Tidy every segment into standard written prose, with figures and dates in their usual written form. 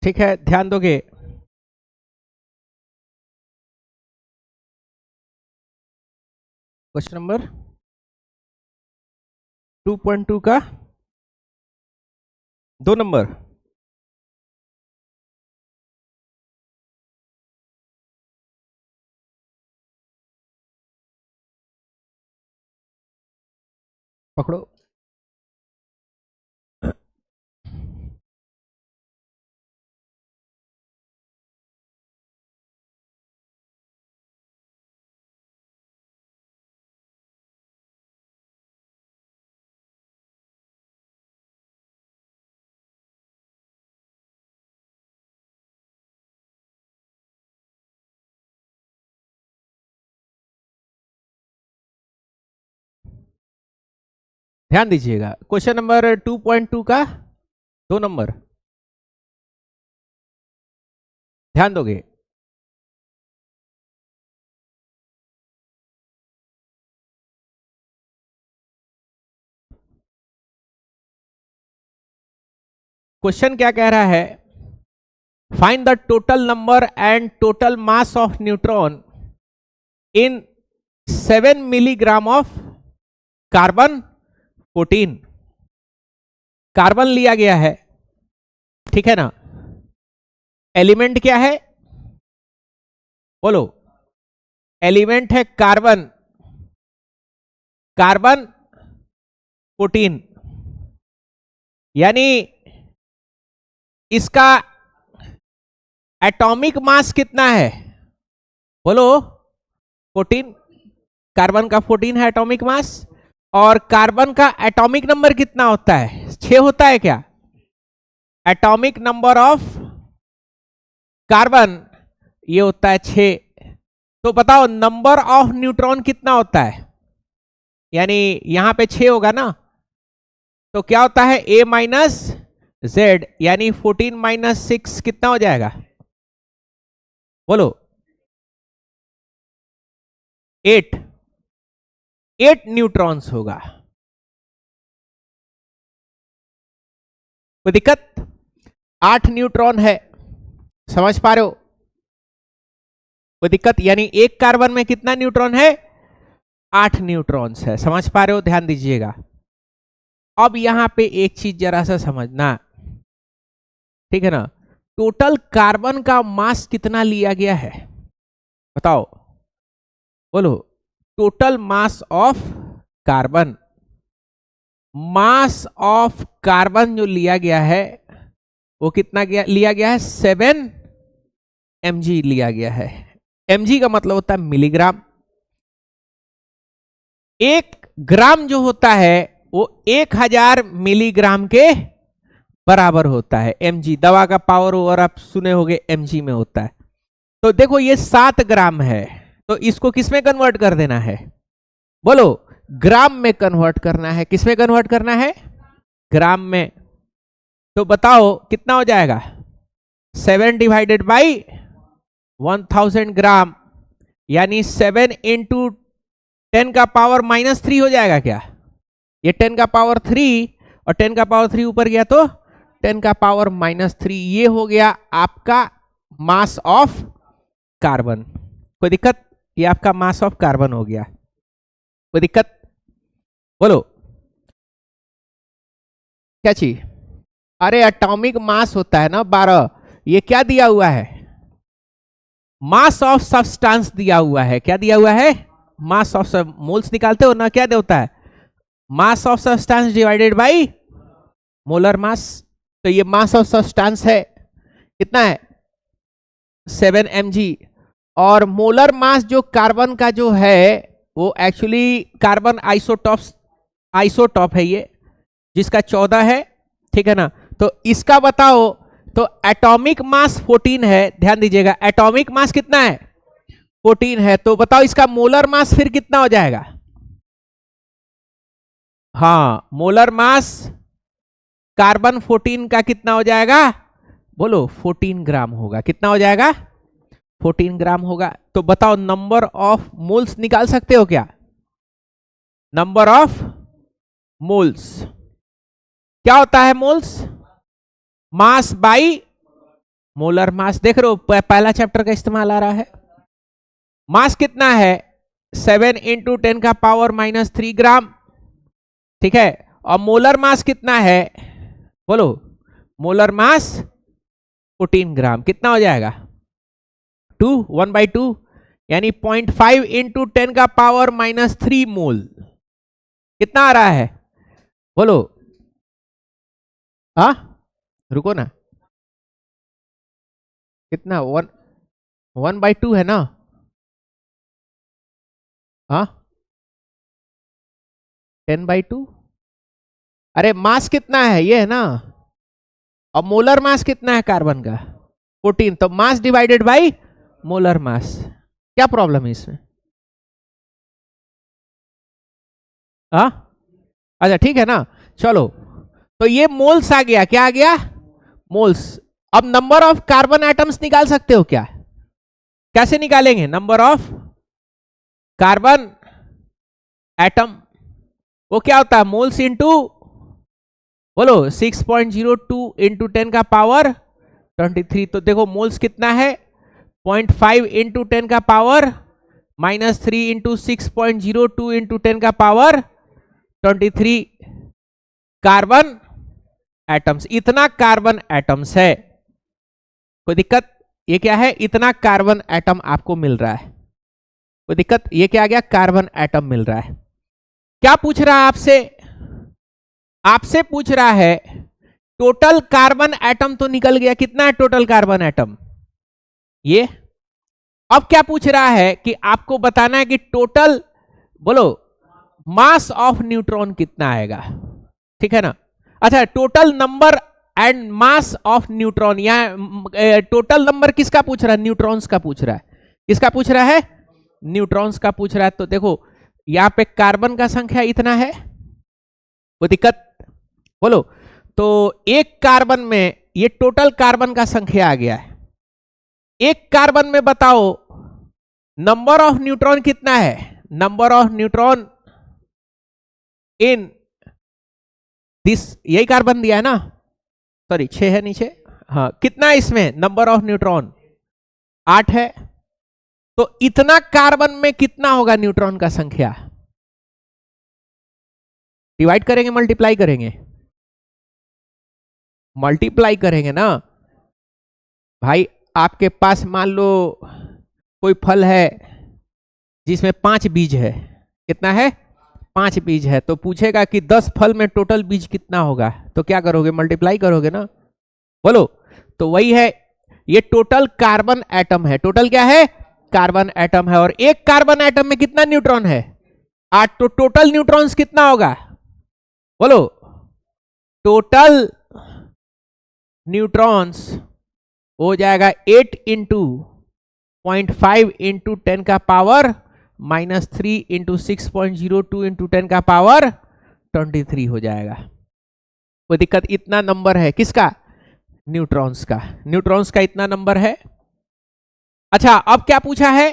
ठीक है, ध्यान दोगे। क्वेश्चन नंबर 2.2 का 2 नंबर। पकड़ो। ध्यान दीजिएगा, क्वेश्चन नंबर 2.2 का 2 नंबर। ध्यान दोगे। क्वेश्चन क्या कह रहा है? Find the total number and total mass of neutron in 7 milligram of carbon 14। Carbon लिया गया है, ठीक है ना। एलिमेंट क्या है बोलो? एलिमेंट है कार्बन। कार्बन 14, यानी इसका एटॉमिक मास कितना है बोलो? 14। कार्बन का 14 है एटॉमिक मास। और कार्बन का एटॉमिक नंबर कितना होता है? 6 होता है क्या? एटॉमिक नंबर ऑफ कार्बन ये होता है 6। तो बताओ नंबर ऑफ न्यूट्रॉन कितना होता है? यानी यहां पे 6 होगा ना, तो क्या होता है? a माइनस जेड, यानी 14 माइनस 6 कितना हो जाएगा बोलो? 8। 8 न्यूट्रॉन्स होगा। कोई दिक्कत? 8 न्यूट्रॉन है, समझ पा रहे हो? कोई दिक्कत? यानी एक कार्बन में कितना न्यूट्रॉन है? 8 न्यूट्रॉन्स है, समझ पा रहे हो? ध्यान दीजिएगा। अब यहां पे एक चीज जरा सा समझना, ठीक है ना। टोटल कार्बन का मास कितना लिया गया है बताओ? बोलो, total mass of carbon. Mass of carbon जो लिया गया है वो कितना लिया गया है? 7 mg लिया गया है। mg का मतलब होता है मिलीग्राम। 1 ग्राम जो होता है वो 1000 मिलीग्राम के बराबर होता है। mg दवा का पावर ओवर आप सुने होंगे, mg में होता है। तो देखो ये 7 ग्राम है, तो इसको किस में कन्वर्ट कर देना है बोलो? ग्राम में कन्वर्ट करना है। किस में कन्वर्ट करना है? ग्राम में। तो बताओ कितना हो जाएगा? 7 डिवाइडेड बाई 1000 ग्राम, यानी 7 इंटू 10 का पावर -3 हो जाएगा क्या? ये 10 का पावर 3 और 10 का पावर 3 ऊपर गया तो 10 का पावर -3। ये हो गया आपका मास ऑफ कार्बन। कोई दिक्कत? ये आपका मास ऑफ कार्बन हो गया। कोई दिक्कत बोलो? क्या चीज? अरे एटॉमिक मास होता है ना 12। ये क्या दिया हुआ है? मास ऑफ सब्सटेंस दिया हुआ है। क्या दिया हुआ है? मास ऑफ मोल्स निकालते हो ना, क्या देता है? Mass of substance divided by molar mass. तो ये मास ऑफ सब्सटेंस है, कितना है? 7 mg। और मोलर मास जो कार्बन का जो है वो एक्चुअली कार्बन आइसोटॉप है ये, जिसका 14 है, ठीक है ना। तो इसका बताओ, तो एटॉमिक मास 14 है। ध्यान दीजिएगा, एटॉमिक मास कितना है? 14 है। तो बताओ इसका मोलर मास फिर कितना हो जाएगा? हाँ, मोलर मास कार्बन 14 का कितना हो जाएगा बोलो? 14 ग्राम होगा। कितना हो जाएगा? 14 ग्राम होगा। तो बताओ नंबर ऑफ मोल्स निकाल सकते हो क्या? नंबर ऑफ मोल्स क्या होता है? Moles mass by molar mass देख रहे हो, पहला चैप्टर का इस्तेमाल आ रहा है। मास कितना है 7 × 10⁻³ ग्राम, ठीक है। और मोलर मास कितना है बोलो, मोलर मास 14 ग्राम, कितना हो जाएगा 2 1/2 यानी 0.5 × 10⁻³ मोल, कितना आ रहा है बोलो। हाँ रुको ना, कितना 1/2 है ना, हाँ 10/2। अरे मास कितना है ये है ना, और मोलर मास कितना है कार्बन का 14, तो mass divided by molar mass. क्या प्रॉब्लम है इसमें, हाँ अच्छा ठीक है ना। चलो तो ये मोल्स आ गया, क्या आ गया मोल्स। अब नंबर ऑफ कार्बन एटम्स निकाल सकते हो क्या, कैसे निकालेंगे नंबर ऑफ कार्बन एटम, वो क्या होता है मोल्स इंटू बोलो 6.02 × 10⁻23। तो देखो मोल्स कितना है 0.5 × 10⁻³ × 6.02 × 10⁻23 कार्बन एटम्स, इतना कार्बन एटम्स है। कोई दिक्कत, ये क्या है इतना कार्बन एटम आपको मिल रहा है, कोई दिक्कत, ये क्या आ गया कार्बन एटम मिल रहा है। क्या पूछ रहा है आपसे, आपसे पूछ रहा है टोटल कार्बन एटम तो निकल गया, कितना है टोटल कार्बन एटम ये। अब क्या पूछ रहा है कि आपको बताना है कि टोटल बोलो मास ऑफ न्यूट्रॉन कितना आएगा, ठीक है ना। अच्छा total number and mass of neutron, या टोटल नंबर किसका पूछ रहा है न्यूट्रॉन्स का पूछ रहा है, किसका पूछ रहा है न्यूट्रॉन्स का पूछ रहा है। तो देखो यहां पे कार्बन का संख्या इतना है, कोई दिक्कत बोलो। तो एक कार्बन में ये टोटल कार्बन का संख्या आ गया है, एक कार्बन में बताओ नंबर ऑफ न्यूट्रॉन कितना है, number of neutron in this, यही कार्बन दिया है ना, सॉरी 6 है नीचे, हाँ कितना है इसमें नंबर ऑफ न्यूट्रॉन 8 है। तो इतना कार्बन में कितना होगा न्यूट्रॉन का संख्या, डिवाइड करेंगे मल्टीप्लाई करेंगे, मल्टीप्लाई करेंगे ना भाई। आपके पास मान लो कोई फल है जिसमें 5 बीज है, कितना है 5 बीज है, तो पूछेगा कि 10 फल में टोटल बीज कितना होगा, तो क्या करोगे मल्टीप्लाई करोगे ना बोलो। तो वही है, ये टोटल कार्बन एटम है, टोटल क्या है कार्बन एटम है, और एक कार्बन एटम में कितना न्यूट्रॉन है 8, तो टोटल न्यूट्रॉन्स कितना होगा बोलो। टोटल न्यूट्रॉन्स हो जाएगा 8 × 0.5 × 10⁻³ × 6.02 × 10⁻23 हो जाएगा। कोई दिक्कत, इतना नंबर है किसका न्यूट्रॉन्स का, न्यूट्रॉन्स का इतना नंबर है। अच्छा अब क्या पूछा है,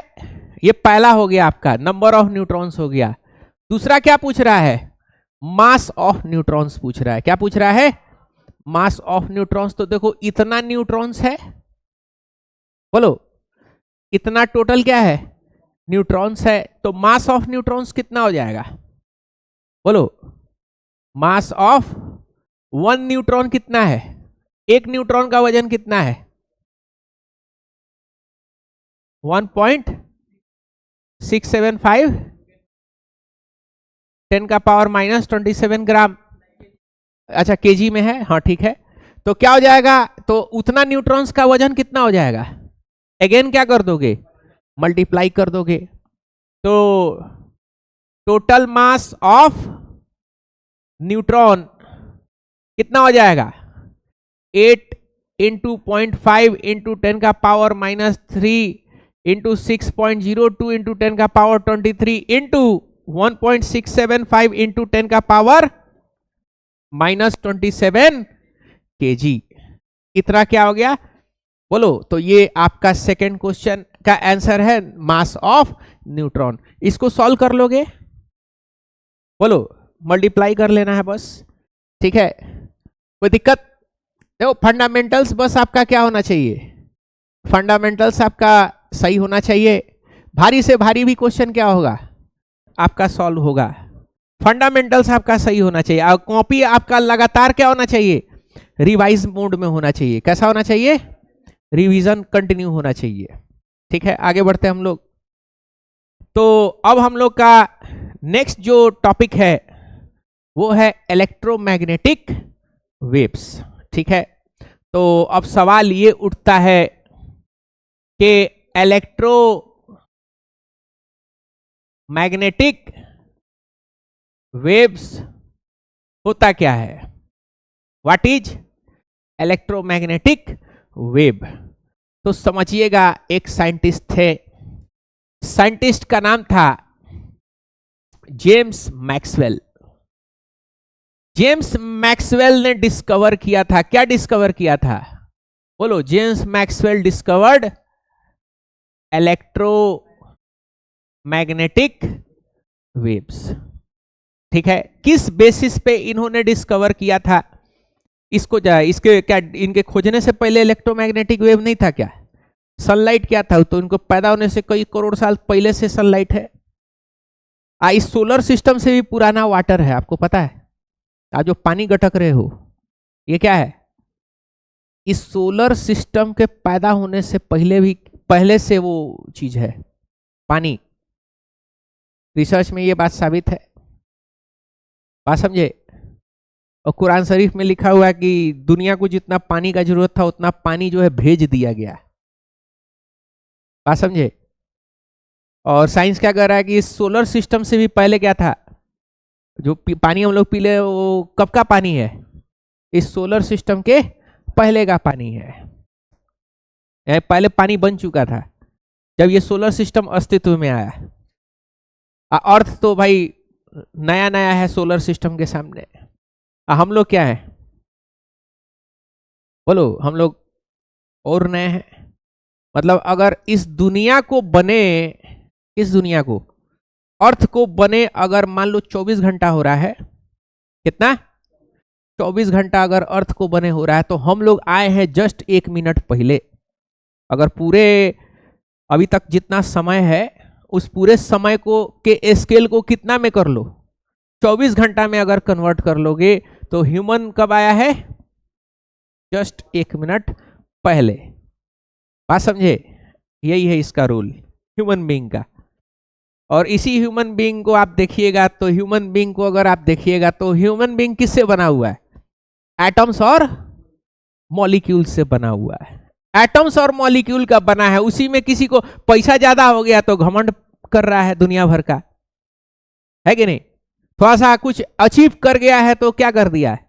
ये पहला हो गया आपका नंबर ऑफ न्यूट्रॉन्स हो गया। दूसरा क्या पूछ रहा है मास ऑफ न्यूट्रॉन्स पूछ रहा है, क्या पूछ रहा है मास ऑफ न्यूट्रॉन्स। तो देखो इतना न्यूट्रॉन्स है बोलो, इतना टोटल क्या है न्यूट्रॉन्स है, तो मास ऑफ न्यूट्रॉन्स कितना हो जाएगा बोलो। मास ऑफ 1 न्यूट्रॉन कितना है, एक न्यूट्रॉन का वजन कितना है 1.675 10⁻⁻27 ग्राम, अच्छा केजी में है, हाँ ठीक है। तो क्या हो जाएगा, तो उतना न्यूट्रॉन्स का वजन कितना हो जाएगा, अगेन क्या कर दोगे मल्टीप्लाई कर दोगे। तो टोटल मास ऑफ न्यूट्रॉन कितना हो जाएगा 8 × 0.5 × 10⁻³ × 6.02 × 10⁻23 × 1.675 × 10⁻27 kg, इतना क्या हो गया बोलो। तो ये आपका सेकंड क्वेश्चन का आंसर है मास ऑफ न्यूट्रॉन। इसको सॉल्व कर लोगे बोलो, मल्टीप्लाई कर लेना है बस, ठीक है कोई दिक्कत। देखो फंडामेंटल्स बस आपका क्या होना चाहिए, फंडामेंटल्स आपका सही होना चाहिए। भारी से भारी भी क्वेश्चन क्या होगा आपका सॉल्व होगा, फंडामेंटल्स आपका सही होना चाहिए। और कॉपी आपका लगातार क्या होना चाहिए, रिवाइज मोड में होना चाहिए। कैसा होना चाहिए, रिवीजन कंटिन्यू होना चाहिए। ठीक है, आगे बढ़ते हैं हम लोग। तो अब हम लोग का नेक्स्ट जो टॉपिक है वो है इलेक्ट्रोमैग्नेटिक वेव्स। ठीक है, तो अब सवाल ये उठता है कि इलेक्ट्रोमैग्नेटिक वेव्स होता क्या है, व्हाट इज इलेक्ट्रोमैग्नेटिक वेव। तो समझिएगा, एक साइंटिस्ट थे, साइंटिस्ट का नाम था जेम्स मैक्सवेल। जेम्स मैक्सवेल ने डिस्कवर किया था, क्या डिस्कवर किया था बोलो, James Maxwell discovered electromagnetic waves. ठीक है, किस बेसिस पे इन्होंने डिस्कवर किया था इसको, इसके क्या, इनके खोजने से पहले इलेक्ट्रोमैग्नेटिक वेव नहीं था क्या, सनलाइट क्या था, तो इनको पैदा होने से कई करोड़ साल पहले से सनलाइट है। इस सोलर सिस्टम से भी पुराना वाटर है, आपको पता है। आज जो पानी गटक रहे हो ये क्या है, इस सोलर सिस्टम के पैदा होने से पहले से वो चीज है, पानी। रिसर्च में ये बात साबित है, बात समझे। और कुरान शरीफ में लिखा हुआ है कि दुनिया को जितना पानी का जरूरत था उतना पानी जो है भेज दिया गया, बात समझे। और साइंस क्या कर रहा है कि इस सोलर सिस्टम से भी पहले क्या था, जो पानी हम लोग पी ले वो कब का पानी है, इस सोलर सिस्टम के पहले का पानी है। पहले पानी बन चुका था जब ये सोलर सिस्टम अस्तित्व में आया। अर्थ तो भाई नया नया है सोलर सिस्टम के सामने। हम लोग क्या है बोलो, हम लोग और नए हैं। मतलब अगर इस दुनिया को बने, इस दुनिया को, अर्थ को बने अगर मान लो 24 घंटा हो रहा है, कितना 24 घंटा अगर अर्थ को बने हो रहा है, तो हम लोग आए हैं जस्ट 1 मिनट पहले। अगर पूरे अभी तक जितना समय है उस पूरे समय को के स्केल को कितना में कर लो, 24 घंटा में अगर कन्वर्ट कर लोगे तो ह्यूमन कब आया है, जस्ट 1 मिनट पहले। बात समझे, यही है इसका रूल ह्यूमन बीइंग का। और इसी ह्यूमन बीइंग को आप देखिएगा, तो ह्यूमन बीइंग को अगर आप देखिएगा तो ह्यूमन बीइंग किससे बना हुआ है, एटम्स और मॉलिक्यूल से बना हुआ है। एटम्स और मॉलिक्यूल का बना है, उसी में किसी को पैसा ज्यादा हो गया तो घमंड कर रहा है दुनिया भर का, है कि नहीं। थोड़ा सा कुछ अचीव कर गया है तो क्या कर दिया है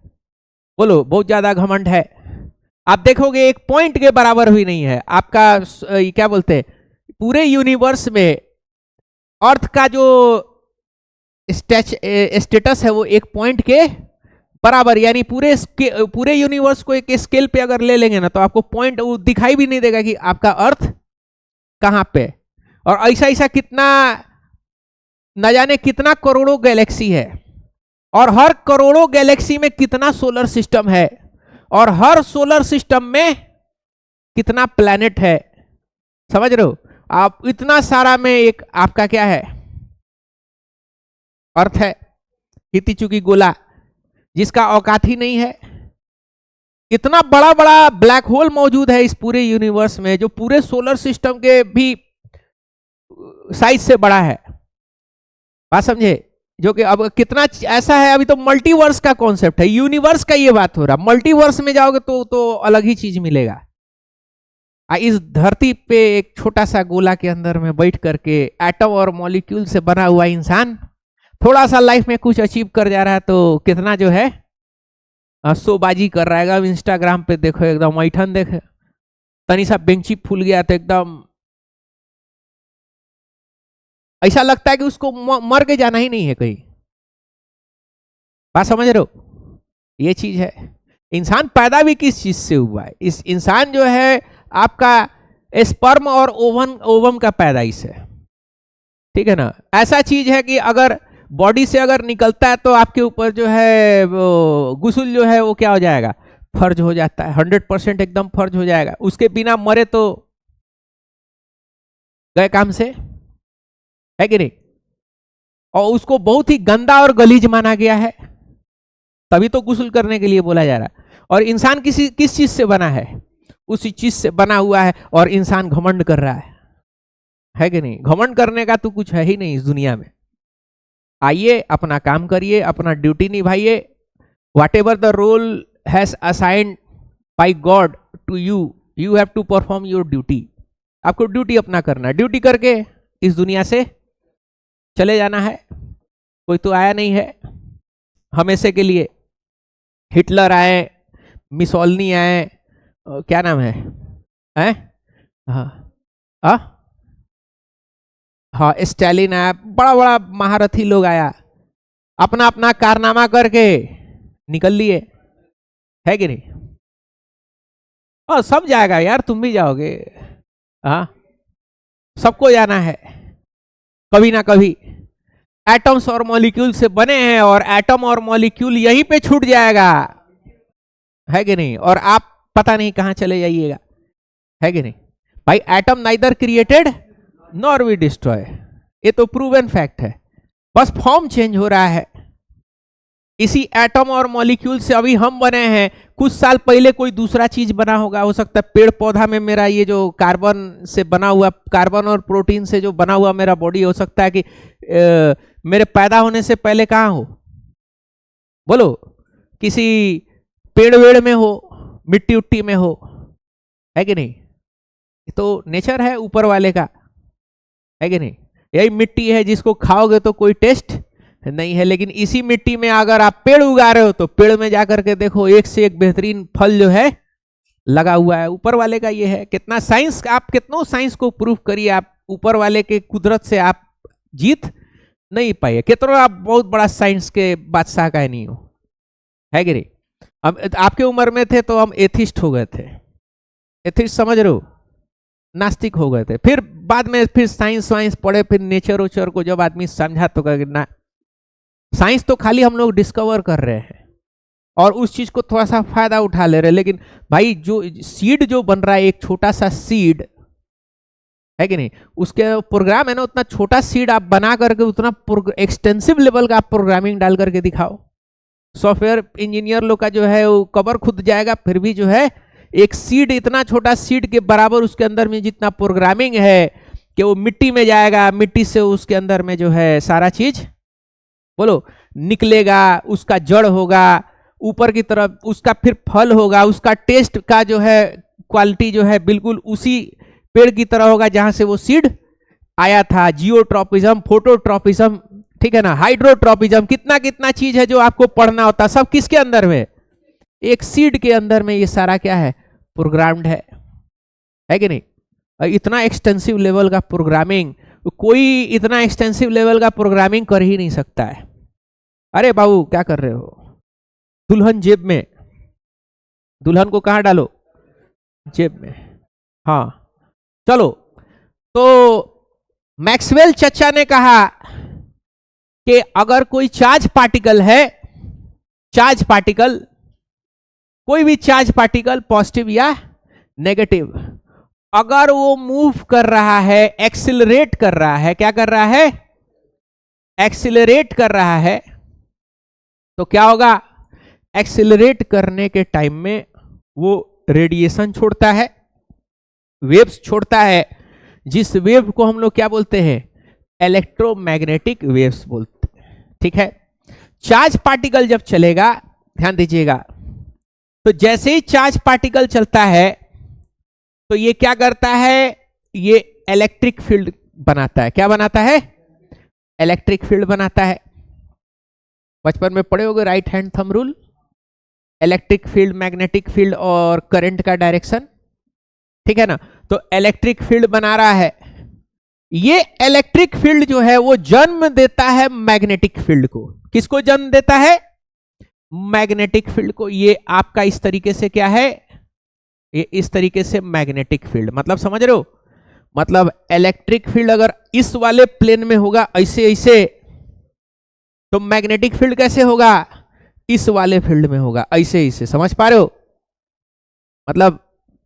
बोलो, बहुत ज्यादा घमंड है। आप देखोगे एक पॉइंट के बराबर भी नहीं है आपका, क्या बोलते हैं, पूरे यूनिवर्स में अर्थ का जो स्टेटस है वो एक पॉइंट के बराबर, यानी पूरे यूनिवर्स को एक स्केल पे अगर ले लेंगे ना तो आपको पॉइंट वो दिखाई भी नहीं देगा कि आपका अर्थ कहां पे। और ऐसा ऐसा कितना न जाने कितना करोड़ों गैलेक्सी है, और हर करोड़ों गैलेक्सी में कितना सोलर सिस्टम है, और हर सोलर सिस्टम में कितना प्लैनेट है, समझ रहे हो आप। इतना सारा में एक आपका क्या है, अर्थ है, हिती चुकी गोला जिसका औकात ही नहीं है। इतना बड़ा बड़ा ब्लैक होल मौजूद है इस पूरे यूनिवर्स में जो पूरे सोलर सिस्टम के भी साइज से बड़ा है, बात समझे। जो कि अब कितना ऐसा है, अभी तो मल्टीवर्स का कॉन्सेप्ट है, यूनिवर्स का ये बात हो रहा, मल्टीवर्स में जाओगे तो अलग ही चीज मिलेगा। इस धरती पे एक छोटा सा गोला के अंदर में बैठ करके एटम और मॉलिक्यूल से बना हुआ इंसान थोड़ा सा लाइफ में कुछ अचीव कर जा रहा है तो कितना जो है शोबाजी कर रहा है। इंस्टाग्राम पे देखो एकदम ऐठन देखे, तनी सा बेंची फूल गया तो एकदम ऐसा लगता है कि उसको मर के जाना ही नहीं है कहीं, बात समझ रहे हो। ये चीज है, इंसान पैदा भी किस चीज से हुआ है, इस इंसान जो है आपका स्पर्म और ओवम का पैदाइश है, ठीक है ना। ऐसा चीज है कि अगर बॉडी से अगर निकलता है तो आपके ऊपर जो है वो गुस्ल जो है वो क्या हो जाएगा, फर्ज हो जाता है, 100% एकदम फर्ज हो जाएगा। उसके बिना मरे तो गए काम से, है कि नहीं? और उसको बहुत ही गंदा और गलीज माना गया है, तभी तो गुस्ल करने के लिए बोला जा रहा है। और इंसान किस चीज से बना है? उसी चीज से बना हुआ है, और इंसान घमंड कर रहा है कि नहीं? घमंड करने का तो कुछ है ही नहीं इस दुनिया में। आइए, अपना काम करिए, अपना ड्यूटी निभाइए। Whatever the role has assigned by God to you, you have to perform your duty. आपको ड्यूटी अपना करना है, ड्यूटी करके इस दुनिया से चले जाना है। कोई तो आया नहीं है हमेशा के लिए। हिटलर आए, मिसोलनी आए, क्या नाम है, हैं? हाँ हाँ, स्टालिन आया, बड़ा बड़ा महारथी लोग आया, अपना अपना कारनामा करके निकल लिए, है कि नहीं? और सब जाएगा यार, तुम भी जाओगे, हाँ, सबको जाना है कभी ना कभी। एटम्स और मॉलिक्यूल से बने हैं, और एटम और मॉलिक्यूल यहीं पे छूट जाएगा, है कि नहीं? और आप पता नहीं कहां चले जाइएगा, है कि नहीं? भाई, atom neither created nor we destroy, ये तो प्रूवन फैक्ट है, बस फॉर्म चेंज हो रहा है। इसी एटम और मॉलिक्यूल से अभी हम बने हैं, कुछ साल पहले कोई दूसरा चीज बना होगा। हो सकता है पेड़ पौधा में मेरा ये जो कार्बन से बना हुआ, कार्बन और प्रोटीन से जो बना हुआ मेरा बॉडी, हो सकता है कि मेरे पैदा होने से पहले कहाँ हो, बोलो? किसी पेड़ वेड़ में हो, मिट्टी उट्टी में हो, है कि नहीं? तो नेचर है ऊपर वाले का, है कि नहीं? यही मिट्टी है जिसको खाओगे तो कोई टेस्ट नहीं है। लेकिन इसी मिट्टी में अगर आप पेड़ उगा रहे हो, तो पेड़ में जाकर के देखो, एक से एक बेहतरीन फल जो है लगा हुआ है, ऊपर वाले का ये है। कितना साइंस, आप कितनों साइंस को प्रूव करिए, आप ऊपर वाले के कुदरत से आप जीत नहीं पाए। कितना आप बहुत बड़ा साइंस के बादशाह का नहीं हो, है कि नहीं? हम आपके उम्र में थे तो हम एथिस्ट हो गए थे, एथिस्ट समझ रहे हो, नास्तिक हो गए थे। फिर बाद में फिर साइंस वाइंस पढ़े, फिर नेचर वेचर को जब आदमी समझा तो कहा ना, साइंस तो खाली हम लोग डिस्कवर कर रहे हैं और उस चीज को थोड़ा सा फायदा उठा ले रहे हैं। लेकिन भाई, जो सीड जो बन रहा है, एक छोटा सा सीड, है कि नहीं, उसके प्रोग्राम है ना, उतना छोटा सीड आप बना करके उतना एक्सटेंसिव लेवल का आप प्रोग्रामिंग डाल करके दिखाओ। सॉफ्टवेयर इंजीनियर लोग का जो है वो कबर खुद जाएगा, फिर भी जो है एक सीड, इतना छोटा सीड के बराबर उसके अंदर में जितना प्रोग्रामिंग है कि वो मिट्टी में जाएगा, मिट्टी से उसके अंदर में जो है सारा चीज, बोलो, निकलेगा, उसका जड़ होगा, ऊपर की तरफ उसका फिर फल होगा, उसका टेस्ट का जो है क्वालिटी जो है बिल्कुल उसी पेड़ की तरह होगा जहां से वो सीड आया था। जियोट्रॉपिज्म, फोटोट्रॉपिज्म, ठीक है ना, हाइड्रोट्रॉपिज्म, कितना कितना चीज है जो आपको पढ़ना होता, सब किसके अंदर में? एक सीड के अंदर में ये सारा क्या है? प्रोग्राम्ड है कि नहीं? इतना एक्सटेंसिव लेवल का प्रोग्रामिंग, कोई इतना एक्सटेंसिव लेवल का प्रोग्रामिंग कर ही नहीं सकता है। अरे बाबू, क्या कर रहे हो? दुल्हन जेब में, दुल्हन को कहां डालो? जेब में। हाँ, चलो, तो मैक्सवेल चचा ने कहा कि अगर कोई चार्ज पार्टिकल है, चार्ज पार्टिकल, कोई भी चार्ज पार्टिकल, पॉजिटिव या नेगेटिव, अगर वो मूव कर रहा है, एक्सिलरेट कर रहा है, क्या कर रहा है? एक्सिलरेट कर रहा है, तो क्या होगा? एक्सिलरेट करने के टाइम में वो रेडिएशन छोड़ता है, वेव्स छोड़ता है, जिस वेव को हम लोग क्या बोलते हैं? इलेक्ट्रोमैग्नेटिक वेव्स बोलते हैं, ठीक है? चार्ज पार्टिकल जब चलेगा, ध्यान दीजिएगा, तो जैसे ही चार्ज पार्टिकल चलता है तो ये क्या करता है? ये इलेक्ट्रिक फील्ड बनाता है। क्या बनाता है? इलेक्ट्रिक फील्ड बनाता है। बचपन में पढ़े होगे right hand thumb rule, electric field, magnetic field और करंट का डायरेक्शन, ठीक है ना? तो इलेक्ट्रिक फील्ड बना रहा है। ये इलेक्ट्रिक फील्ड जो है वो जन्म देता है मैग्नेटिक फील्ड को। किसको जन्म देता है? मैग्नेटिक फील्ड को। ये आपका इस तरीके से क्या है? ये इस तरीके से मैग्नेटिक फील्ड, मतलब समझ रहे हो? मतलब इलेक्ट्रिक फील्ड अगर इस वाले प्लेन में होगा, ऐसे ऐसे, तो मैग्नेटिक फील्ड कैसे होगा? इस वाले फील्ड में होगा, ऐसे ऐसे। समझ पा रहे हो? मतलब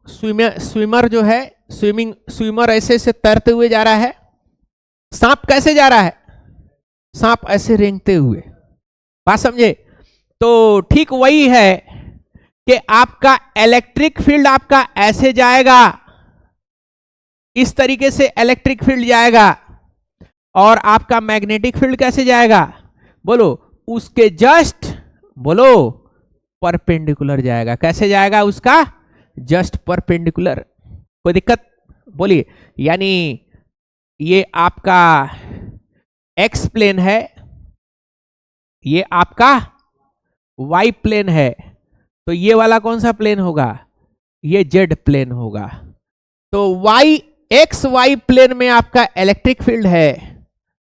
स्विमर जो है, स्विमर ऐसे ऐसे तैरते हुए जा रहा है। सांप कैसे जा रहा है? सांप ऐसे रेंगते हुए। बात समझे? तो ठीक वही है कि आपका इलेक्ट्रिक फील्ड आपका ऐसे जाएगा, इस तरीके से इलेक्ट्रिक फील्ड जाएगा, और आपका मैग्नेटिक फील्ड कैसे जाएगा? बोलो, उसके जस्ट बोलो परपेंडिकुलर जाएगा। कैसे जाएगा? उसका जस्ट परपेंडिकुलर। कोई दिक्कत? बोलिए। यानी ये आपका एक्स प्लेन है, ये आपका वाई प्लेन है, तो ये वाला कौन सा प्लेन होगा? ये जेड प्लेन होगा। तो वाई एक्स वाई प्लेन में आपका इलेक्ट्रिक फील्ड है,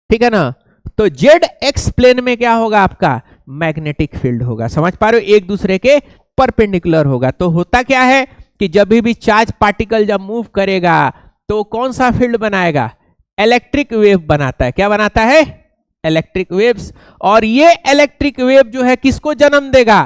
ठीक है ना? तो जेड एक्स प्लेन में क्या होगा? आपका मैग्नेटिक फील्ड होगा। समझ पा रहे हो? एक दूसरे के परपेंडिकुलर होगा। तो होता क्या है कि जब भी चार्ज पार्टिकल जब मूव करेगा तो कौन सा फील्ड बनाएगा? इलेक्ट्रिक वेव बनाता है। क्या बनाता है? Electric waves. और ये इलेक्ट्रिक वेव जो है किसको जन्म देगा?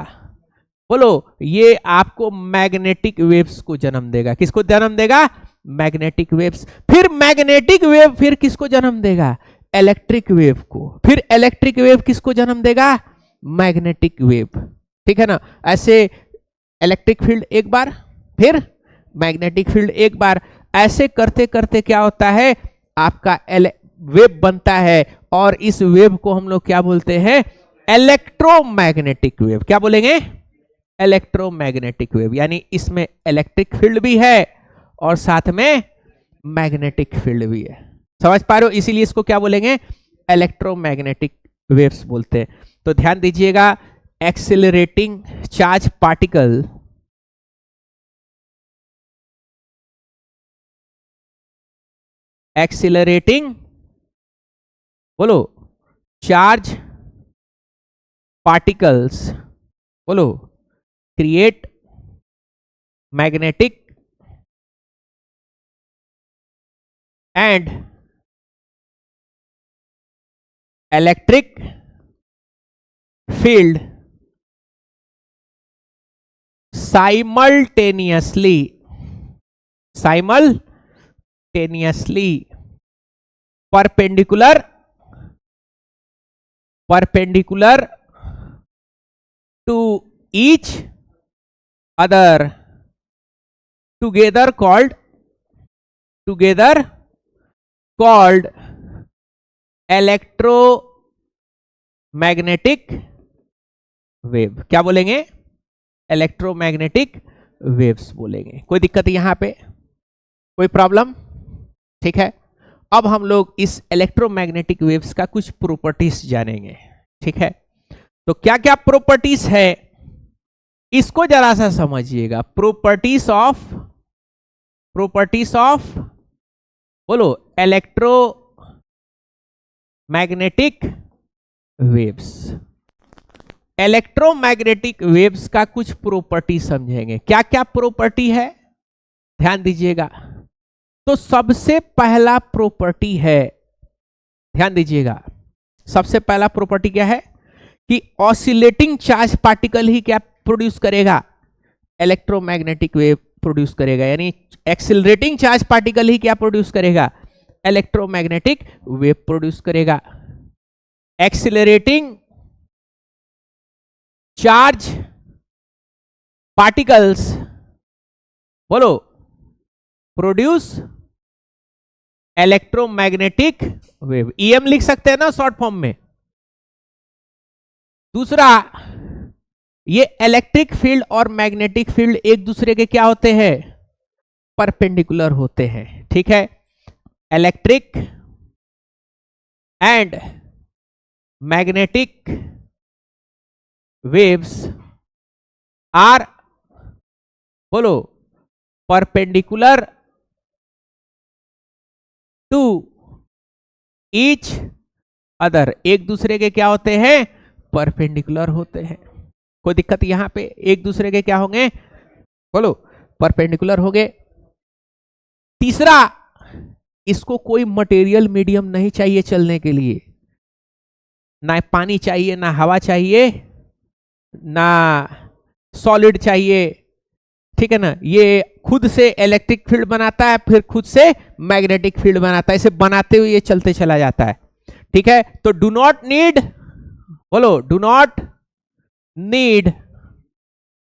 बोलो, ये आपको मैग्नेटिक वेव्स को जन्म देगा। किसको जन्म देगा? Magnetic waves. फिर मैग्नेटिक वेव फिर किसको जन्म देगा? इलेक्ट्रिक वेव को। फिर इलेक्ट्रिक वेव किसको जन्म देगा? Magnetic wave. ठीक है ना? ऐसे इलेक्ट्रिक फील्ड एक बार, फिर मैग्नेटिक फील्ड एक बार, ऐसे करते करते क्या होता है? आपका वेव बनता है, और इस वेव को हम लोग क्या बोलते हैं? Electromagnetic wave. क्या बोलेंगे? Electromagnetic wave. यानी इसमें इलेक्ट्रिक फील्ड भी है और साथ में मैग्नेटिक फील्ड भी है। समझ पा रहे हो? इसीलिए इसको क्या बोलेंगे? इलेक्ट्रोमैग्नेटिक वेव्स बोलते हैं। तो ध्यान दीजिएगा, एक्सिलरेटिंग चार्ज पार्टिकल एक्सिलरेटिंग बोलो चार्ज पार्टिकल्स बोलो create magnetic and electric field simultaneously perpendicular to each other together called electromagnetic wave। क्या बोलेंगे? इलेक्ट्रोमैग्नेटिक वेव्स बोलेंगे। कोई दिक्कत यहां पे? कोई प्रॉब्लम? ठीक है। अब हम लोग इस इलेक्ट्रोमैग्नेटिक वेव्स का कुछ प्रॉपर्टीज जानेंगे। ठीक है, तो क्या क्या प्रॉपर्टीज है इसको जरा सा समझिएगा। प्रॉपर्टीज ऑफ बोलो इलेक्ट्रोमैग्नेटिक वेव्स। इलेक्ट्रोमैग्नेटिक वेव्स का कुछ प्रॉपर्टी समझेंगे। क्या क्या प्रॉपर्टी है ध्यान दीजिएगा। तो सबसे पहला प्रॉपर्टी है, ध्यान दीजिएगा, सबसे पहला प्रॉपर्टी क्या है कि ऑसिलेटिंग चार्ज पार्टिकल ही क्या प्रोड्यूस करेगा? इलेक्ट्रोमैग्नेटिक वेव प्रोड्यूस करेगा। यानी एक्सिलरेटिंग चार्ज पार्टिकल ही क्या प्रोड्यूस करेगा? इलेक्ट्रोमैग्नेटिक वेव प्रोड्यूस करेगा। एक्सिलरेटिंग चार्ज पार्टिकल्स बोलो प्रोड्यूस इलेक्ट्रोमैग्नेटिक वेव। ईएम लिख सकते हैं ना शॉर्ट फॉर्म में। दूसरा, ये इलेक्ट्रिक फील्ड और मैग्नेटिक फील्ड एक दूसरे के क्या होते हैं? परपेंडिकुलर होते हैं। ठीक है, electric and magnetic waves are बोलो परपेंडिकुलर टू ईच अदर। एक दूसरे के क्या होते हैं? परपेंडिकुलर होते हैं। कोई दिक्कत यहां पे? एक दूसरे के क्या होंगे? बोलो परपेंडिकुलर होंगे। तीसरा, इसको कोई मटेरियल मीडियम नहीं चाहिए चलने के लिए। ना पानी चाहिए, ना हवा चाहिए, ना सॉलिड चाहिए। ठीक है ना, ये खुद से इलेक्ट्रिक फील्ड बनाता है, फिर खुद से मैग्नेटिक फील्ड बनाता है, इसे बनाते हुए ये चलते चला जाता है। ठीक है, तो डू नॉट नीड, बोलो, do not need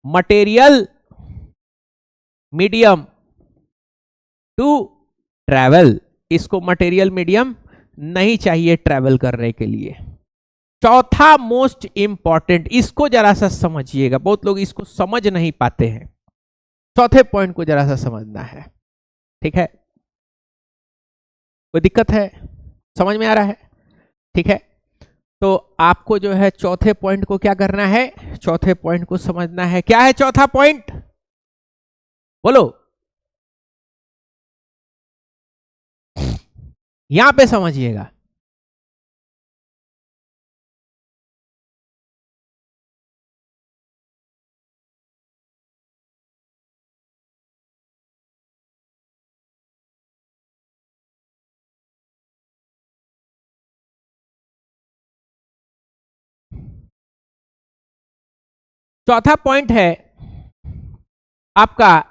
material medium to travel, इसको मटेरियल मीडियम नहीं चाहिए ट्रैवल करने के लिए। चौथा मोस्ट इंपॉर्टेंट, इसको जरा सा समझिएगा, बहुत लोग इसको समझ नहीं पाते हैं, चौथे पॉइंट को जरा सा समझना है। ठीक है, कोई दिक्कत है, समझ में आ रहा है? ठीक है, तो आपको जो है चौथे पॉइंट को क्या करना है, चौथे पॉइंट को समझना है। क्या है चौथा पॉइंट, बोलो, यहां पे समझिएगा। चौथा पॉइंट है आपका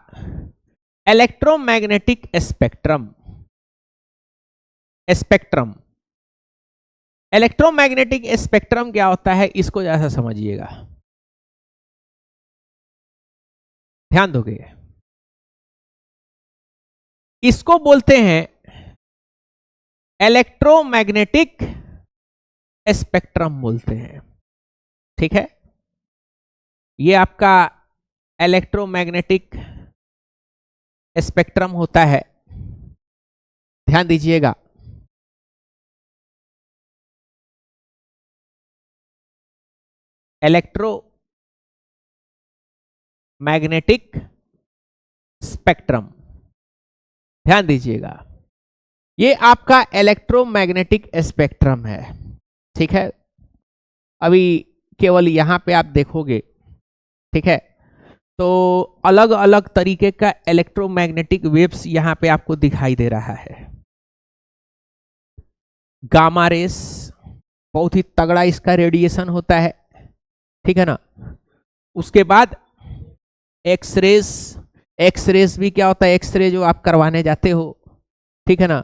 electromagnetic spectrum. Spectrum, electromagnetic spectrum क्या होता है, इसको जैसा समझिएगा, ध्यान दोगे। इसको बोलते हैं इलेक्ट्रोमैग्नेटिक स्पेक्ट्रम बोलते हैं। ठीक है, ये आपका इलेक्ट्रोमैग्नेटिक स्पेक्ट्रम होता है, ध्यान दीजिएगा। इलेक्ट्रोमैग्नेटिक स्पेक्ट्रम, ध्यान दीजिएगा, ये आपका इलेक्ट्रोमैग्नेटिक स्पेक्ट्रम है। ठीक है, अभी केवल यहां पे आप देखोगे, ठीक है, तो अलग अलग तरीके का इलेक्ट्रोमैग्नेटिक वेव्स यहां पे आपको दिखाई दे रहा है। गामा रेस, बहुत ही तगड़ा इसका रेडिएशन होता है, ठीक है ना। उसके बाद एक्स रेस, एक्स रेस भी क्या होता है, एक्स रे जो आप करवाने जाते हो, ठीक है ना,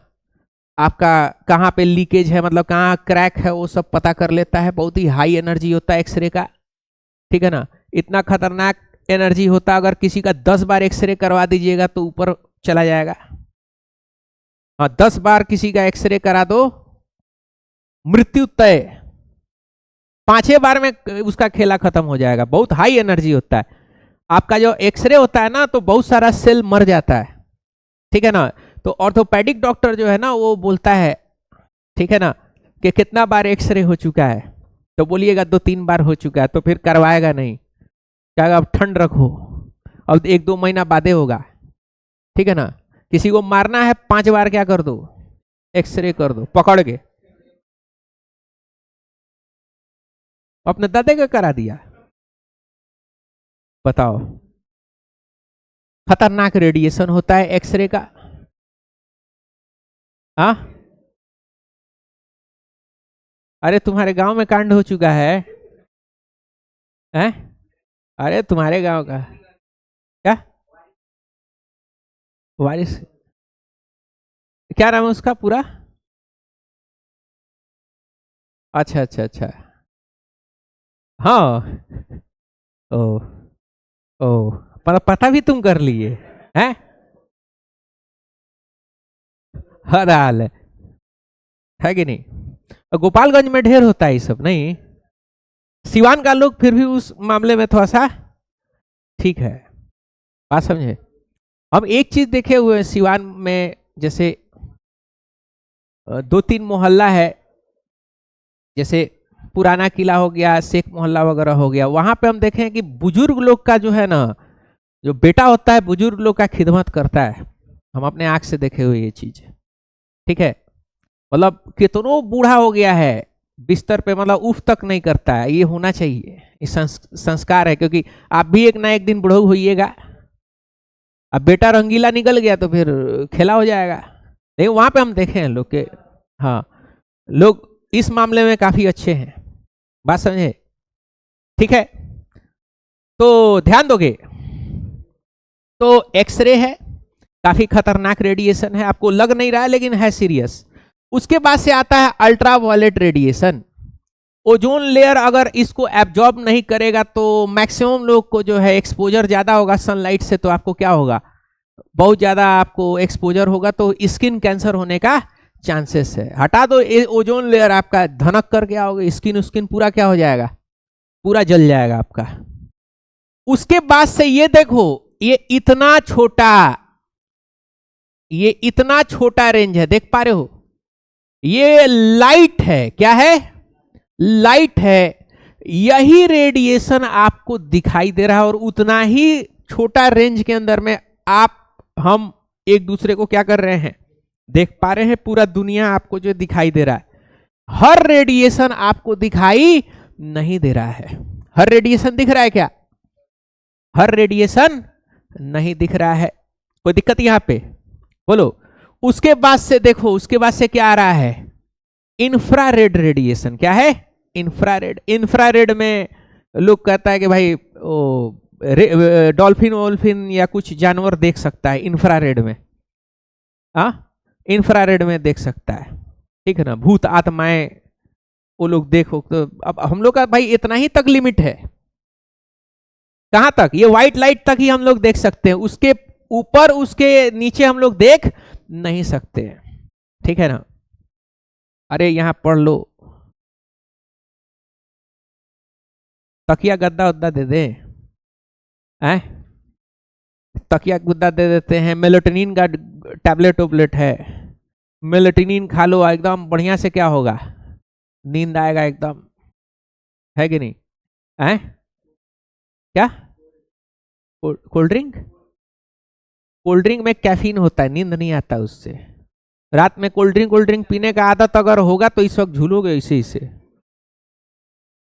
आपका कहाँ पे लीकेज है, मतलब कहाँ क्रैक है, वो सब पता कर लेता है। बहुत ही हाई एनर्जी होता है एक्सरे का, ठीक है ना। इतना खतरनाक एनर्जी होता, अगर किसी का 10 बार एक्सरे करवा दीजिएगा तो ऊपर चला जाएगा। हाँ, 10 बार किसी का एक्सरे करा दो, मृत्यु तय, 5 बार में उसका खेला खत्म हो जाएगा। बहुत हाई एनर्जी होता है। आपका जो एक्सरे होता है ना, तो बहुत सारा सेल मर जाता है, ठीक है ना। तो ऑर्थोपेडिक डॉक्टर जो है ना, वो बोलता है, ठीक है ना, कि कितना बार एक्सरे हो चुका है, तो बोलिएगा 2-3 बार हो चुका है, तो फिर करवाएगा नहीं, क्या अब ठंड रखो, अब 1-2 महीना बादे होगा, ठीक है ना। किसी को मारना है 5 बार क्या कर दो, एक्सरे कर दो पकड़ के। अपने दादे का करा दिया, बताओ। खतरनाक रेडिएशन होता है एक्सरे का। हाँ, अरे तुम्हारे गांव में कांड हो चुका है, हैं? अरे तुम्हारे गांव का क्या वारिस, क्या नाम है उसका पूरा? अच्छा अच्छा अच्छा, हाँ, ओ ओ, पर पता भी तुम कर लिए हैं? हर हाल है कि नहीं। गोपालगंज में ढेर होता है ये सब, नहीं? सिवान का लोग फिर भी उस मामले में थोड़ा सा ठीक है, बात समझे। हम एक चीज देखे हुए हैं सिवान में, जैसे 2-3 मोहल्ला है, जैसे पुराना किला हो गया, शेख मोहल्ला वगैरह हो गया, वहां पे हम देखे हैं कि बुजुर्ग लोग का जो है ना, जो बेटा होता है बुजुर्ग लोग का खिदमत करता है। हम अपने आंख से देखे हुए ये चीज, ठीक है। मतलब कितनों बूढ़ा हो गया है, बिस्तर पे मतलब उफ तक नहीं करता है। ये होना चाहिए, ये संस्कार है, क्योंकि आप भी एक ना एक दिन बुढ़ऊ होइएगा। अब बेटा रंगीला निकल गया तो फिर खेला हो जाएगा। लेकिन वहां पे हम देखे हैं लोग के, हाँ, लोग इस मामले में काफी अच्छे हैं, बात समझे, ठीक है। तो ध्यान दोगे, तो एक्सरे है, काफी खतरनाक रेडिएशन है, आपको लग नहीं रहा है लेकिन है सीरियस। उसके बाद से आता है अल्ट्रावायलेट रेडिएशन। ओजोन लेयर अगर इसको एब्जॉर्ब नहीं करेगा तो मैक्सिमम लोग को जो है एक्सपोजर ज्यादा होगा सनलाइट से, तो आपको क्या होगा, बहुत ज्यादा आपको एक्सपोजर होगा तो स्किन कैंसर होने का चांसेस है। हटा दो ओजोन लेयर, आपका धनक कर क्या होगा, स्किन पूरा क्या हो जाएगा, पूरा जल जाएगा आपका। उसके बाद से ये देखो, ये इतना छोटा रेंज है, देख पा रहे हो, ये लाइट है, क्या है, लाइट है। यही रेडिएशन आपको दिखाई दे रहा है और उतना ही छोटा रेंज के अंदर में हम एक दूसरे को क्या कर रहे हैं, देख पा रहे हैं। पूरा दुनिया आपको जो दिखाई दे रहा है, हर रेडिएशन आपको दिखाई नहीं दे रहा है। हर रेडिएशन दिख रहा है क्या, हर रेडिएशन नहीं दिख रहा है। कोई दिक्कत यहां पे, बोलो। उसके बाद से देखो, उसके बाद से क्या आ रहा है, इंफ्रारेड रेडिएशन। क्या है, इंफ्रारेड में लोग कहता है कि भाई डॉल्फिन वोल्फिन या कुछ जानवर देख सकता है इंफ्रारेड में, इंफ्रारेड में देख सकता है, ठीक है ना, भूत आत्माएं वो लोग देखो। तो अब हम लोग का भाई इतना ही तक लिमिट है, कहां तक, ये व्हाइट लाइट तक ही हम लोग देख सकते हैं, उसके ऊपर उसके नीचे हम लोग देख नहीं सकते हैं, ठीक है ना। अरे यहां पढ़ लो, तकिया गद्दा उद्दा दे दे, तकिया गुद्दा दे देते हैं। मेलेटोनिन का टैबलेट उबलेट है, मेलेटोनिन खा लो, एकदम बढ़िया से क्या होगा, नींद आएगा एकदम, है कि नहीं, क्या कोल्ड ड्रिंक में कैफीन होता है, नींद नहीं आता उससे। रात में कोल्ड ड्रिंक पीने का आदत अगर होगा तो इस वक्त झूलोगे इसे।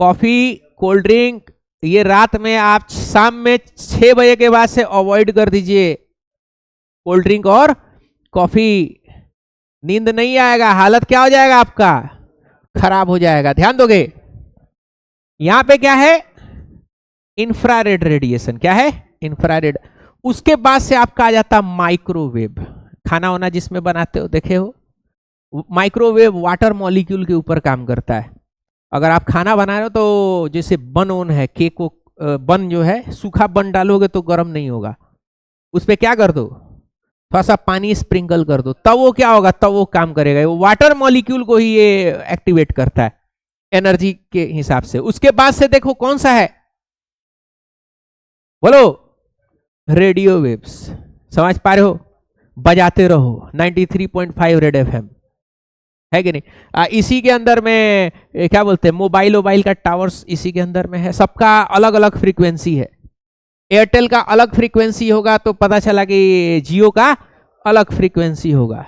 कॉफी, कोल्ड ड्रिंक, ये रात में आप शाम में 6 बजे के बाद से अवॉइड कर दीजिए कोल्ड ड्रिंक और कॉफी। नींद नहीं आएगा, हालत क्या हो जाएगा, आपका खराब हो जाएगा, ध्यान दोगे। यहां पे क्या है, इंफ्रारेड रेडिएशन, क्या है, इंफ्रारेड। उसके बाद से आपका आ जाता माइक्रोवेव, खाना वाना जिसमें बनाते हो देखे हो। माइक्रोवेव वाटर मॉलिक्यूल के ऊपर काम करता है। अगर आप खाना बना रहे हो तो जैसे बन ओन है, केक को बन जो है सूखा बन डालोगे तो गर्म नहीं होगा, उस पर क्या कर दो, थोड़ा सा पानी स्प्रिंकल कर दो, तब वो क्या होगा, तब वो काम करेगा। वो वाटर मॉलिक्यूल को ही ये एक्टिवेट करता है एनर्जी के हिसाब से। उसके बाद से देखो कौन सा है, बोलो, रेडियो वेव्स। समझ पा रहे हो, बजाते रहो 93.5 रेड एफएम, है कि नहीं। इसी के अंदर में क्या बोलते हैं, मोबाइल का टावर्स इसी के अंदर में है। सबका अलग अलग फ्रीक्वेंसी है। एयरटेल का अलग फ्रीक्वेंसी होगा तो पता चला कि जियो का अलग फ्रीक्वेंसी होगा,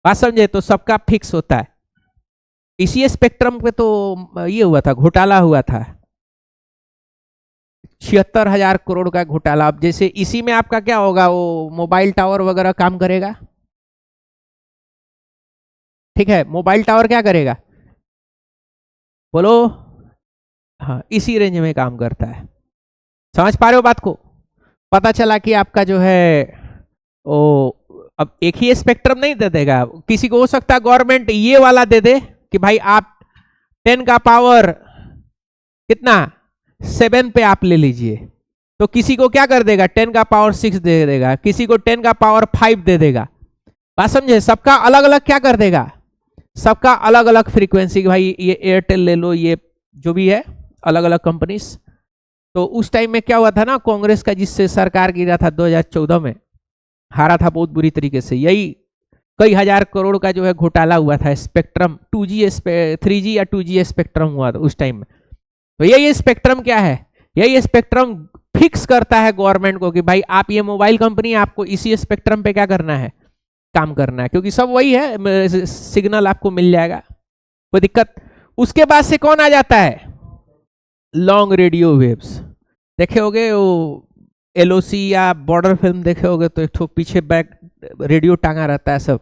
बात समझे। तो सबका फिक्स होता है। इसी स्पेक्ट्रम पे तो ये हुआ था, घोटाला हुआ था, 76,000 करोड़ का घोटाला। अब जैसे इसी में आपका क्या होगा, वो मोबाइल टावर वगैरह काम करेगा, ठीक है। मोबाइल टावर क्या करेगा, बोलो, हाँ, इसी रेंज में काम करता है। समझ पा रहे हो बात को। पता चला कि आपका जो है वो अब एक ही स्पेक्ट्रम नहीं दे देगा, किसी को हो सकता है गवर्नमेंट ये वाला दे दे कि भाई आप 10 का पावर कितना 7 पे आप ले लीजिए, तो किसी को क्या कर देगा, 10 का पावर 6 दे देगा, किसी को 10 का पावर 5 दे देगा। बात समझे, सबका अलग अलग क्या कर देगा, सबका अलग अलग फ्रीक्वेंसी। भाई ये एयरटेल ले लो, ये जो भी है अलग अलग कंपनीज। तो उस टाइम में क्या हुआ था ना, कांग्रेस का जिससे सरकार गिरा था 2014 में, हारा था बहुत बुरी तरीके से। यही कई हजार करोड़ का जो है घोटाला हुआ था, स्पेक्ट्रम 2G 3G या 2G स्पेक्ट्रम हुआ था उस टाइम में। तो यही स्पेक्ट्रम क्या है, यही स्पेक्ट्रम फिक्स करता है गवर्नमेंट को कि भाई आप ये मोबाइल कंपनी, आपको इसी स्पेक्ट्रम पे क्या करना है, काम करना है, क्योंकि सब वही है, सिग्नल आपको मिल जाएगा, कोई दिक्कत। उसके बाद से कौन आ जाता है, लॉन्ग रेडियो वेव्स। देखे होगे वो LOC या बॉर्डर फिल्म देखे होगे तो एक तो पीछे बैक रेडियो टांगा रहता है सब,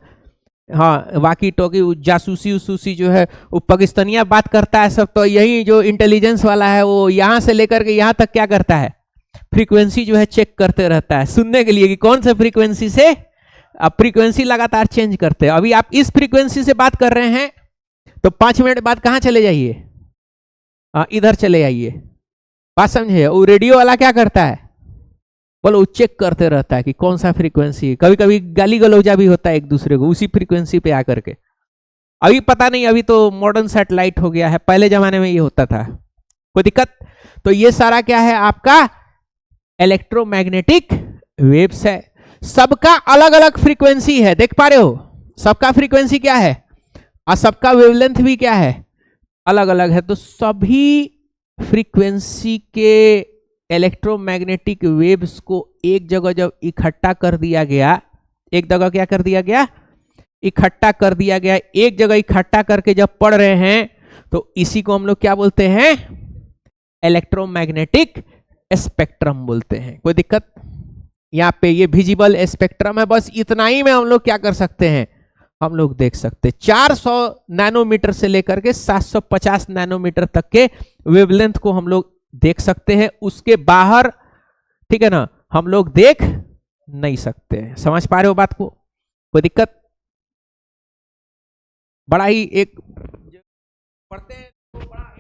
हाँ, वाकी टॉकी जासूसी उसूसी जो है वो पाकिस्तानिया बात करता है सब। तो यही जो इंटेलिजेंस वाला है वो यहाँ से लेकर के यहाँ तक क्या करता है, फ्रीक्वेंसी जो है चेक करते रहता है सुनने के लिए कि कौन से फ्रीक्वेंसी से, अब फ्रीक्वेंसी लगातार चेंज करते हैं। अभी आप इस फ्रीक्वेंसी से बात कर रहे हैं तो 5 मिनट बाद कहां चले जाइए, इधर चले जाइए। बात समझे? वो रेडियो वाला क्या करता है, बोलो वो चेक करते रहता है कि कौन सा फ्रीक्वेंसी है। कभी कभी गाली गलौजा भी होता है एक दूसरे को उसी फ्रीक्वेंसी पे आकर के। अभी पता नहीं, अभी तो मॉडर्न सैटेलाइट हो गया है, पहले जमाने में ये होता था। कोई दिक्कत? तो ये सारा क्या है आपका इलेक्ट्रोमैग्नेटिक वेव्स है। सबका अलग अलग फ्रीक्वेंसी है, देख पा रहे हो? सबका फ्रीक्वेंसी क्या है और सबका वेवलेंथ भी क्या है, अलग अलग है। तो सभी फ्रीक्वेंसी के इलेक्ट्रोमैग्नेटिक वेव्स को एक जगह जब इकट्ठा कर दिया गया, एक जगह क्या कर दिया गया, इकट्ठा कर दिया गया, एक जगह इकट्ठा करके जब पढ़ रहे हैं तो इसी को हम लोग क्या बोलते हैं, इलेक्ट्रोमैग्नेटिक स्पेक्ट्रम बोलते हैं। कोई दिक्कत? यहाँ पे ये विजिबल स्पेक्ट्रम है, बस इतना ही में हम लोग क्या कर सकते हैं, हम लोग देख सकते हैं। 400 नैनोमीटर से लेकर के 750 नैनोमीटर तक के वेवलेंथ को हम लोग देख सकते हैं, उसके बाहर, ठीक है ना, हम लोग देख नहीं सकते हैं। समझ पा रहे हो बात को? कोई दिक्कत? बड़ा ही एक पढ़ते हैं तो बड़ा